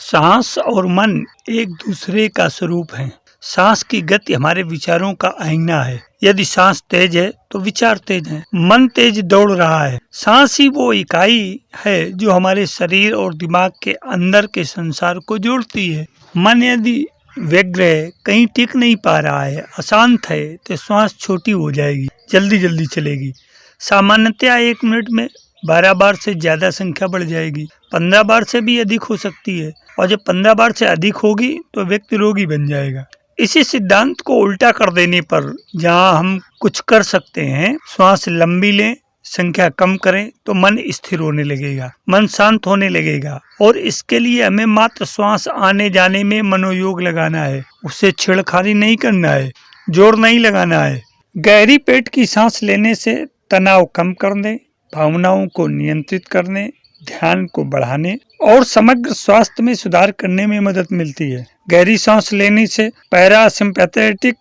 सांस और मन एक दूसरे का स्वरूप है। सांस की गति हमारे विचारों का आईना है। यदि सांस तेज है तो विचार तेज है। मन तेज दौड़ रहा है। सांस ही वो इकाई है जो हमारे शरीर और दिमाग के अंदर के संसार को जोड़ती है। मन यदि व्यग्र है, कहीं टिक नहीं पा रहा है, अशांत है, तो श्वास छोटी हो जाएगी, जल्दी जल्दी चलेगी। सामान्यतया 1 मिनट में 12 बार से ज्यादा संख्या बढ़ जाएगी। 15 बार से भी अधिक हो सकती है, और जब 15 बार से अधिक होगी तो व्यक्ति रोगी बन जाएगा। इसी सिद्धांत को उल्टा कर देने पर जहां हम कुछ कर सकते हैं, श्वास लंबी लें, संख्या कम करें, तो मन स्थिर होने लगेगा, मन शांत होने लगेगा। और इसके लिए हमें मात्र श्वास आने जाने में मनोयोग लगाना है, उससे छेड़खानी नहीं करना है, जोर नहीं लगाना है। गहरी पेट की सांस लेने से तनाव कम करने, भावनाओं को नियंत्रित करने, ध्यान को बढ़ाने और समग्र स्वास्थ्य में सुधार करने में मदद मिलती है। गहरी सांस लेने से पैरासिम्पैथेटिक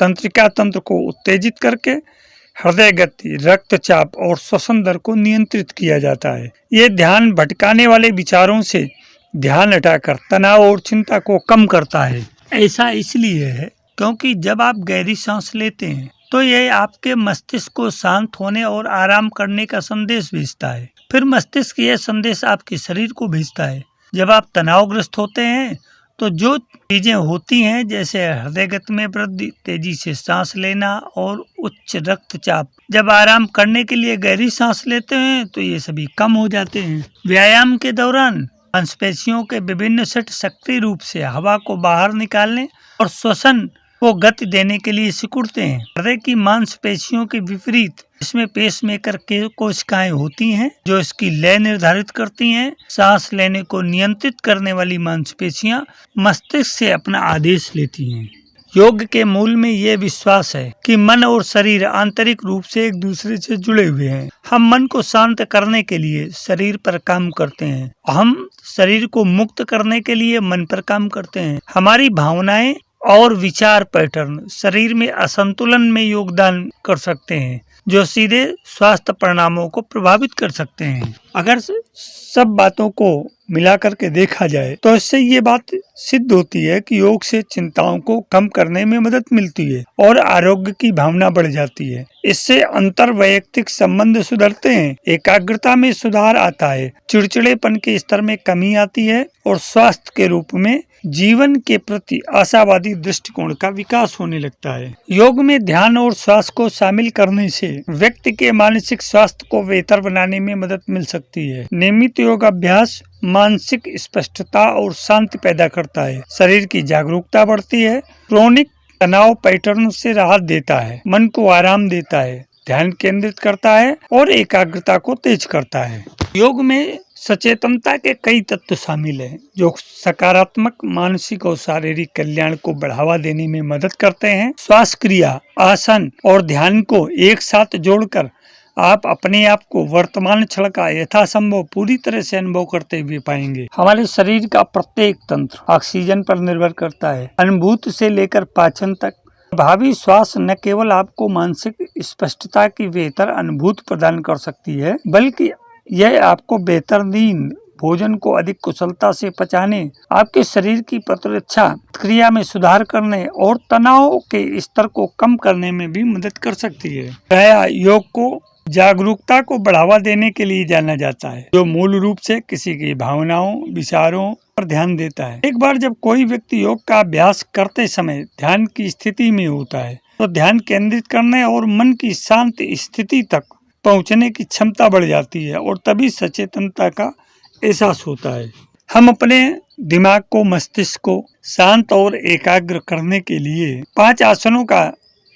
तंत्रिका तंत्र को उत्तेजित करके हृदय गति, रक्तचाप और श्वसन दर को नियंत्रित किया जाता है। ये ध्यान भटकाने वाले विचारों से ध्यान हटाकर तनाव और चिंता को कम करता है। ऐसा इसलिए है क्योंकि जब आप गहरी सांस लेते हैं तो यह आपके मस्तिष्क को शांत होने और आराम करने का संदेश भेजता है। फिर मस्तिष्क यह संदेश आपके शरीर को भेजता है। जब आप तनावग्रस्त होते हैं तो जो चीजें होती हैं, जैसे हृदय गति में वृद्धि, तेजी से सांस लेना और उच्च रक्तचाप, जब आराम करने के लिए गहरी सांस लेते हैं तो ये सभी कम हो जाते हैं। व्यायाम के दौरान मांसपेशियों के विभिन्न सेट सक्रिय रूप से हवा को बाहर निकालने और श्वसन को गति देने के लिए सिकुड़ते हैं। हृदय की मांसपेशियों के विपरीत इसमें पेसमेकर के कोशिकाएं होती हैं जो इसकी लय निर्धारित करती हैं। सांस लेने को नियंत्रित करने वाली मांसपेशियां मस्तिष्क से अपना आदेश लेती हैं। योग के मूल में ये विश्वास है कि मन और शरीर आंतरिक रूप से एक दूसरे से जुड़े हुए हैं। हम मन को शांत करने के लिए शरीर पर काम करते हैं, हम शरीर को मुक्त करने के लिए मन पर काम करते हैं। हमारी भावनाएं और विचार पैटर्न शरीर में असंतुलन में योगदान कर सकते हैं, जो सीधे स्वास्थ्य परिणामों को प्रभावित कर सकते हैं। अगर सब बातों को मिला करके देखा जाए तो इससे ये बात सिद्ध होती है कि योग से चिंताओं को कम करने में मदद मिलती है और आरोग्य की भावना बढ़ जाती है। इससे अंतर वैयक्तिक संबंध सुधरते हैं, एकाग्रता में सुधार आता है, चिड़चिड़ेपन के स्तर में कमी आती है और स्वास्थ्य के रूप में जीवन के प्रति आशावादी दृष्टिकोण का विकास होने लगता है। योग में ध्यान और श्वास को शामिल करने से व्यक्ति के मानसिक स्वास्थ्य को बेहतर बनाने में मदद मिल सकती है। नियमित योग अभ्यास मानसिक स्पष्टता और शांति पैदा करता है, शरीर की जागरूकता बढ़ती है, क्रोनिक तनाव पैटर्न से राहत देता है, मन को आराम देता है, ध्यान केंद्रित करता है और एकाग्रता को तेज करता है। योग में सचेतनता के कई तत्व शामिल हैं जो सकारात्मक मानसिक और शारीरिक कल्याण को बढ़ावा देने में मदद करते हैं। श्वास क्रिया, आसन और ध्यान को एक साथ जोड़कर आप अपने आप को वर्तमान क्षण का यथासंभव पूरी तरह से अनुभव करते हुए पाएंगे। हमारे शरीर का प्रत्येक तंत्र ऑक्सीजन पर निर्भर करता है। अनुभूति से लेकर पाचन तक प्रभावी श्वास न केवल आपको मानसिक स्पष्टता की बेहतर अनुभूति प्रदान कर सकती है, बल्कि यह आपको बेहतर नींद, भोजन को अधिक कुशलता से पचाने, आपके शरीर की प्रतिरक्षा क्रिया में सुधार करने और तनाव के स्तर को कम करने में भी मदद कर सकती है। योग को जागरूकता को बढ़ावा देने के लिए जाना जाता है, जो मूल रूप से किसी की भावनाओं, विचारों पर ध्यान देता है। एक बार जब कोई व्यक्ति योग का अभ्यास करते समय ध्यान की स्थिति में होता है तो ध्यान केंद्रित करने और मन की शांत स्थिति तक पहुंचने की क्षमता बढ़ जाती है और तभी सचेतनता का एहसास होता है। हम अपने दिमाग को, मस्तिष्क को शांत और एकाग्र करने के लिए 5 आसनों का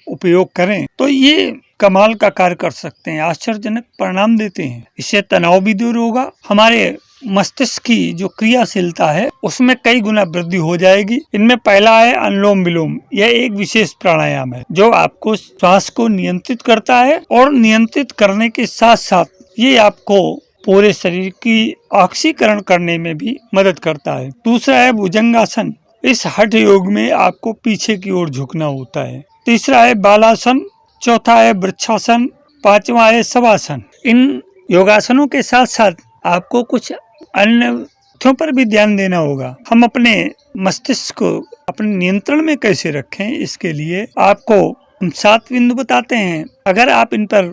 उपयोग करें तो ये कमाल का कार्य कर सकते हैं, आश्चर्यजनक परिणाम देते हैं। इससे तनाव भी दूर होगा, हमारे मस्तिष्क की जो क्रियाशीलता है उसमें कई गुना वृद्धि हो जाएगी। इनमें पहला है अनुलोम विलोम। यह एक विशेष प्राणायाम है जो आपको श्वास को नियंत्रित करता है और नियंत्रित करने के साथ साथ ये आपको पूरे शरीर की ऑक्सीकरण करने में भी मदद करता है। दूसरा है भुजंगासन। इस हठ योग में आपको पीछे की ओर झुकना होता है। तीसरा है बालासन, चौथा है वृक्षासन, पांचवा है शवासन। इन योगासनों के साथ साथ आपको कुछ अन्य लक्ष्यों पर भी ध्यान देना होगा। हम अपने मस्तिष्क को अपने नियंत्रण में कैसे रखें, इसके लिए आपको हम 7 बिंदु बताते हैं। अगर आप इन पर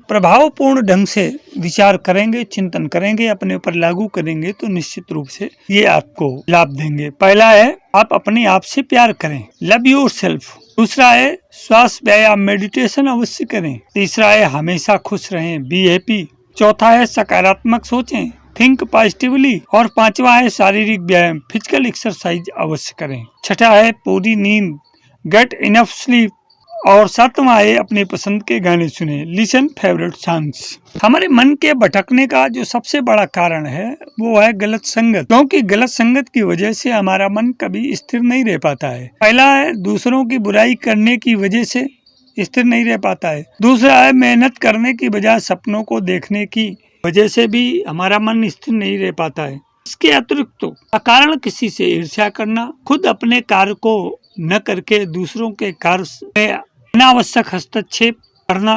प्रभावपूर्ण ढंग से विचार करेंगे, चिंतन करेंगे, अपने ऊपर लागू करेंगे तो निश्चित रूप से ये आपको लाभ देंगे। पहला है, आप अपने आप से प्यार करें, लव योरसेल्फ। दूसरा है, श्वास व्यायाम मेडिटेशन अवश्य करें। तीसरा है, हमेशा खुश रहें, बी हैप्पी। चौथा है, सकारात्मक सोचें, थिंक पॉजिटिवली। और पांचवा है, शारीरिक व्यायाम, फिजिकल एक्सरसाइज अवश्य करें। छठा है, पूरी नींद, गेट इनफ स्लीप। और सातवां है, अपनी पसंद के गाने सुने, लिसन फेवरेट सॉन्ग्स। हमारे मन के भटकने का जो सबसे बड़ा कारण है वो है गलत संगत, क्योंकि गलत संगत की वजह से हमारा मन कभी स्थिर नहीं रह पाता है। पहला है, दूसरों की बुराई करने की वजह से स्थिर नहीं रह पाता है। दूसरा है, मेहनत करने की बजाय सपनों को देखने की वजह से भी हमारा मन स्थिर नहीं रह पाता है। इसके अतिरिक्त तो अकारण किसी से ईर्ष्या करना, खुद अपने कार्य को न करके दूसरों के कार्य में अनावश्यक हस्तक्षेप करना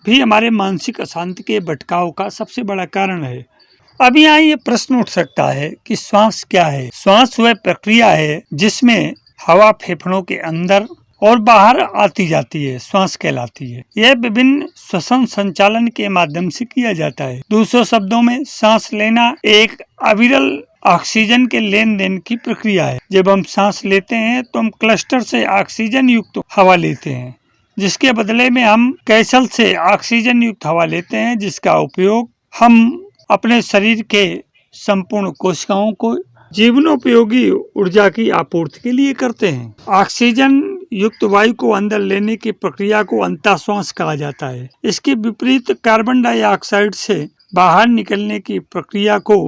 भी हमारे मानसिक अशांति के भटकाव का सबसे बड़ा कारण है। अब यहाँ ये प्रश्न उठ सकता है कि श्वास क्या है? श्वास वह प्रक्रिया है जिसमें हवा फेफड़ों के अंदर और बाहर आती जाती है, श्वास कहलाती है। यह विभिन्न श्वसन संचालन के माध्यम से किया जाता है। दूसरे शब्दों में, सांस लेना एक अविरल ऑक्सीजन के लेन देन की प्रक्रिया है। जब हम सांस लेते हैं तो हम क्लस्टर से ऑक्सीजन युक्त हवा लेते हैं, जिसके बदले में हम कैसल से ऑक्सीजन युक्त हवा लेते हैं, जिसका उपयोग हम अपने शरीर के संपूर्ण कोशिकाओं को जीवनोपयोगी ऊर्जा की आपूर्ति के लिए करते हैं। ऑक्सीजन युक्त वायु को अंदर लेने की प्रक्रिया को अंतःश्वास कहा जाता है। इसके विपरीत कार्बन डाइऑक्साइड से बाहर निकलने की प्रक्रिया को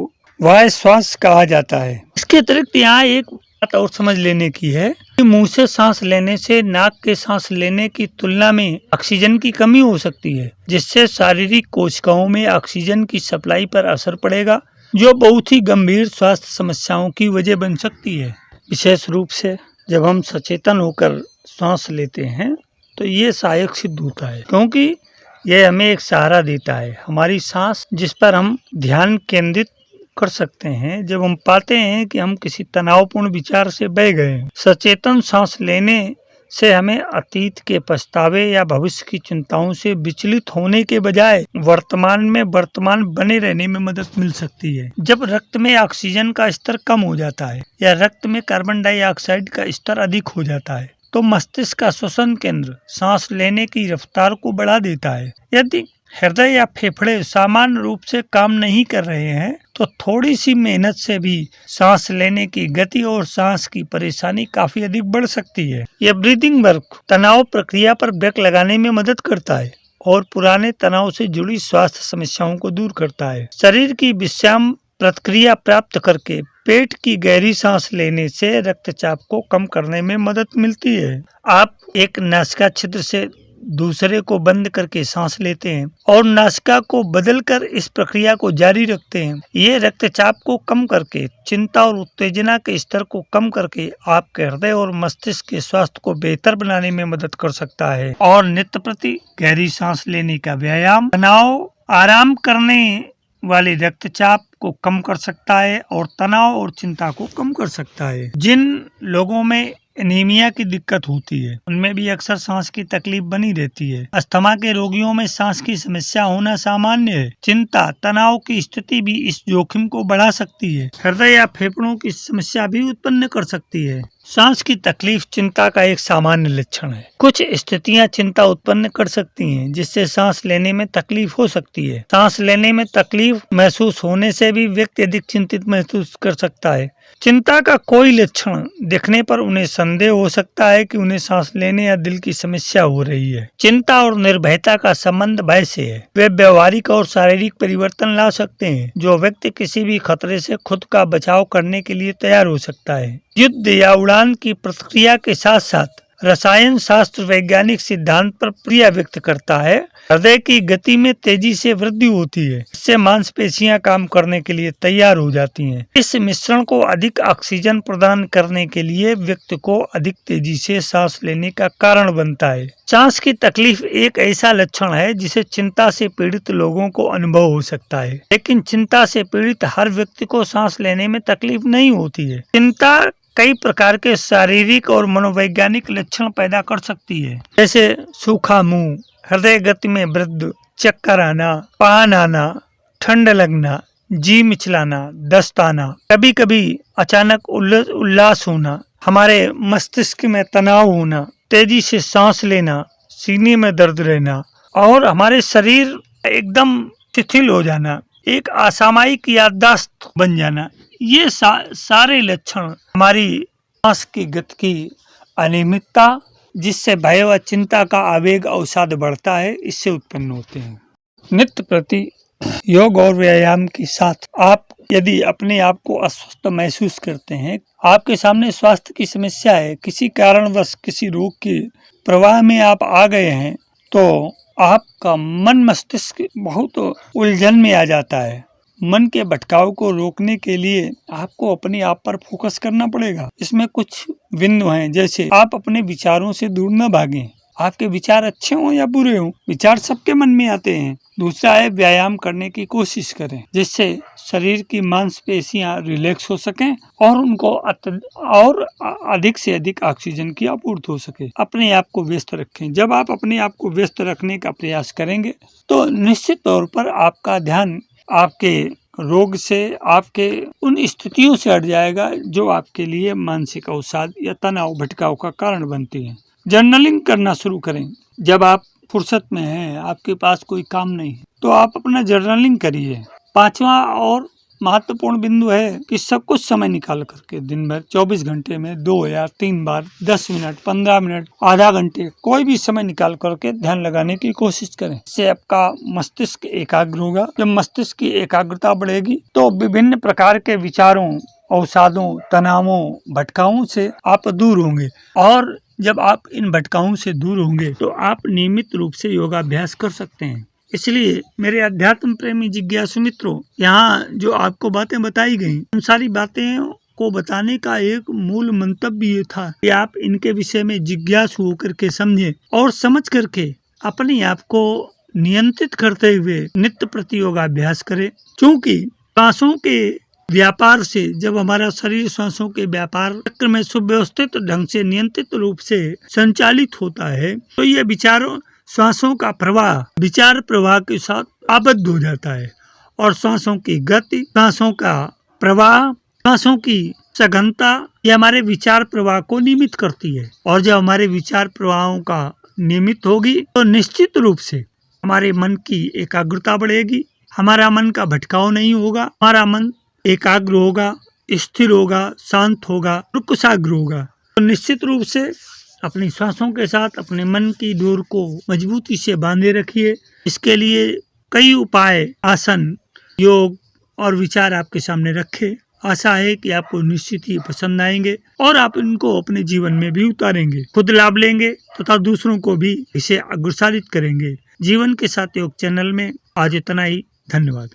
वायु श्वास कहा जाता है। इसके अतिरिक्त यहाँ एक बात और समझ लेने की है कि मुंह से सांस लेने से नाक के सांस लेने की तुलना में ऑक्सीजन की कमी हो सकती है, जिससे शारीरिक कोशिकाओं में ऑक्सीजन की सप्लाई पर असर पड़ेगा, जो बहुत ही गंभीर स्वास्थ्य समस्याओं की वजह बन सकती है। विशेष रूप से जब हम सचेतन होकर सांस लेते हैं तो ये सहायक सिद्ध होता है, क्योंकि यह हमें एक सहारा देता है। हमारी सांस, जिस पर हम ध्यान केंद्रित कर सकते हैं जब हम पाते हैं कि हम किसी तनावपूर्ण विचार से बह गए हैं। सचेतन सांस लेने से हमें अतीत के पछतावे या भविष्य की चिंताओं से विचलित होने के बजाय वर्तमान बने रहने में मदद मिल सकती है। जब रक्त में ऑक्सीजन का स्तर कम हो जाता है या रक्त में कार्बन डाइऑक्साइड का स्तर अधिक हो जाता है तो मस्तिष्क का श्वसन केंद्र सांस लेने की रफ्तार को बढ़ा देता है। यदि हृदय या फेफड़े सामान्य रूप से काम नहीं कर रहे हैं तो थोड़ी सी मेहनत से भी सांस लेने की गति और सांस की परेशानी काफी अधिक बढ़ सकती है। यह ब्रीदिंग वर्क तनाव प्रक्रिया पर ब्रेक लगाने में मदद करता है और पुराने तनाव से जुड़ी स्वास्थ्य समस्याओं को दूर करता है। शरीर की विश्राम प्रतिक्रिया प्राप्त करके पेट की गहरी सांस लेने से रक्तचाप को कम करने में मदद मिलती है। आप एक नासिका छिद्र से दूसरे को बंद करके सांस लेते हैं और नासिका को बदलकर इस प्रक्रिया को जारी रखते हैं। ये रक्तचाप को कम करके, चिंता और उत्तेजना के स्तर को कम करके आपके हृदय और मस्तिष्क के स्वास्थ्य को बेहतर बनाने में मदद कर सकता है। और नित्य प्रति गहरी सांस लेने का व्यायाम तनाव आराम करने वाले रक्तचाप को कम कर सकता है और तनाव और चिंता को कम कर सकता है। जिन लोगों में एनीमिया की दिक्कत होती है उनमें भी अक्सर सांस की तकलीफ बनी रहती है। अस्थमा के रोगियों में सांस की समस्या होना सामान्य है। चिंता, तनाव की स्थिति भी इस जोखिम को बढ़ा सकती है। हृदय या फेफड़ों की समस्या भी उत्पन्न कर सकती है। सांस की तकलीफ चिंता का एक सामान्य लक्षण है। कुछ स्थितियां चिंता उत्पन्न कर सकती हैं, जिससे सांस लेने में तकलीफ हो सकती है। सांस लेने में तकलीफ महसूस होने से भी व्यक्ति अधिक चिंतित महसूस कर सकता है। चिंता का कोई लक्षण दिखने पर उन्हें संदेह हो सकता है कि उन्हें सांस लेने या दिल की समस्या हो रही है। चिंता और निर्भयता का संबंध भय से है। वे व्यवहारिक और शारीरिक परिवर्तन ला सकते हैं, जो व्यक्ति किसी भी खतरे से खुद का बचाव करने के लिए तैयार हो सकता है। युद्ध या उड़ान की प्रतिक्रिया के साथ साथ रसायन शास्त्र वैज्ञानिक सिद्धांत पर प्रिय व्यक्त करता है। हृदय की गति में तेजी से वृद्धि होती है, इससे मांसपेशियां काम करने के लिए तैयार हो जाती हैं। इस मिश्रण को अधिक ऑक्सीजन प्रदान करने के लिए व्यक्ति को अधिक तेजी से सांस लेने का कारण बनता है। सांस की तकलीफ एक ऐसा लक्षण है जिसे चिंता से पीड़ित लोगों को अनुभव हो सकता है, लेकिन चिंता से पीड़ित हर व्यक्ति को सांस लेने में तकलीफ नहीं होती है। चिंता कई प्रकार के शारीरिक और मनोवैज्ञानिक लक्षण पैदा कर सकती है, जैसे सूखा मुंह, हृदय गति में वृद्धि, चक्कर आना, पान आना, ठंड लगना, जी मिचलाना, दस्त आना, कभी कभी अचानक उल्लास होना, हमारे मस्तिष्क में तनाव होना, तेजी से सांस लेना, सीने में दर्द रहना और हमारे शरीर एकदम शिथिल हो जाना, एक असामयिक याददाश्त बन जाना, ये सारे लक्षण हमारी सांस की गति की अनियमितता, जिससे भय व चिंता का आवेग अवसाद बढ़ता है, इससे उत्पन्न होते हैं। नित्य प्रति योग और व्यायाम के साथ आप यदि अपने आप को अस्वस्थ महसूस करते हैं, आपके सामने स्वास्थ्य की समस्या है, किसी कारणवश किसी रोग के प्रवाह में आप आ गए हैं, तो आपका मन मस्तिष्क बहुत उलझन में आ जाता है। मन के भटकाव को रोकने के लिए आपको अपने आप पर फोकस करना पड़ेगा। इसमें कुछ बिंदु हैं, जैसे आप अपने विचारों से दूर न भागें। आपके विचार अच्छे हों या बुरे हों, विचार सबके मन में आते हैं। दूसरा है व्यायाम करने की कोशिश करें, जिससे शरीर की मांसपेशियां रिलैक्स हो सकें और उनको और अधिक से अधिक ऑक्सीजन की आपूर्ति हो सके। अपने आप को व्यस्त रखें। जब आप अपने आप को व्यस्त रखने का प्रयास करेंगे तो निश्चित तौर पर आपका ध्यान आपके रोग से, आपके उन स्थितियों से हट जाएगा जो आपके लिए मानसिक अवसाद या तनाव भटकाव का कारण बनती है। जर्नलिंग करना शुरू करें। जब आप फुर्सत में हैं, आपके पास कोई काम नहीं है, तो आप अपना जर्नलिंग करिए। पांचवा और महत्वपूर्ण बिंदु है कि सब कुछ समय निकाल करके दिन भर 24 घंटे में 2 या 3 बार 10 मिनट, 15 मिनट, आधा घंटे, कोई भी समय निकाल करके ध्यान लगाने की कोशिश करें। इससे आपका मस्तिष्क एकाग्र होगा। जब मस्तिष्क की एकाग्रता बढ़ेगी तो विभिन्न प्रकार के विचारों, अवसादों, तनावों, भटकावों से आप दूर होंगे और जब आप इन भटकावों से दूर होंगे तो आप नियमित रूप से योगाभ्यास कर सकते हैं। इसलिए मेरे अध्यात्म प्रेमी जिज्ञासु मित्रों, यहाँ जो आपको बातें बताई गई, उन सारी बातें को बताने का एक मूल मंतव्य ये था कि आप इनके विषय में जिज्ञासु होकर के समझें और समझ करके अपने आप को नियंत्रित करते हुए नित्य प्रति योगाभ्यास करें। क्योंकि सांसों के व्यापार से, जब हमारा शरीर सांसों के व्यापार चक्र में सुव्यवस्थित ढंग से नियंत्रित रूप से संचालित होता है, तो ये विचारों श्वासों का प्रवाह विचार प्रवाह के साथ आबद्ध हो जाता है और श्वासों की गति, श्वासों का प्रवाह, श्वासों की सघनता, ये हमारे विचार प्रवाह को नियमित करती है। और जब हमारे विचार प्रवाहों का नियमित होगी तो निश्चित रूप से हमारे मन की एकाग्रता बढ़ेगी, हमारा मन का भटकाव नहीं होगा, हमारा मन एकाग्र होगा, स्थिर होगा, शांत होगा, कुशाग्र होगा। तो निश्चित रूप से अपनी सांसों के साथ अपने मन की डोर को मजबूती से बांधे रखिए। इसके लिए कई उपाय, आसन, योग और विचार आपके सामने रखे। आशा है कि आपको निश्चित ही पसंद आएंगे और आप इनको अपने जीवन में भी उतारेंगे, खुद लाभ लेंगे तथा दूसरों को भी इसे अग्रसारित करेंगे। जीवन के साथ योग चैनल में आज इतना ही। धन्यवाद।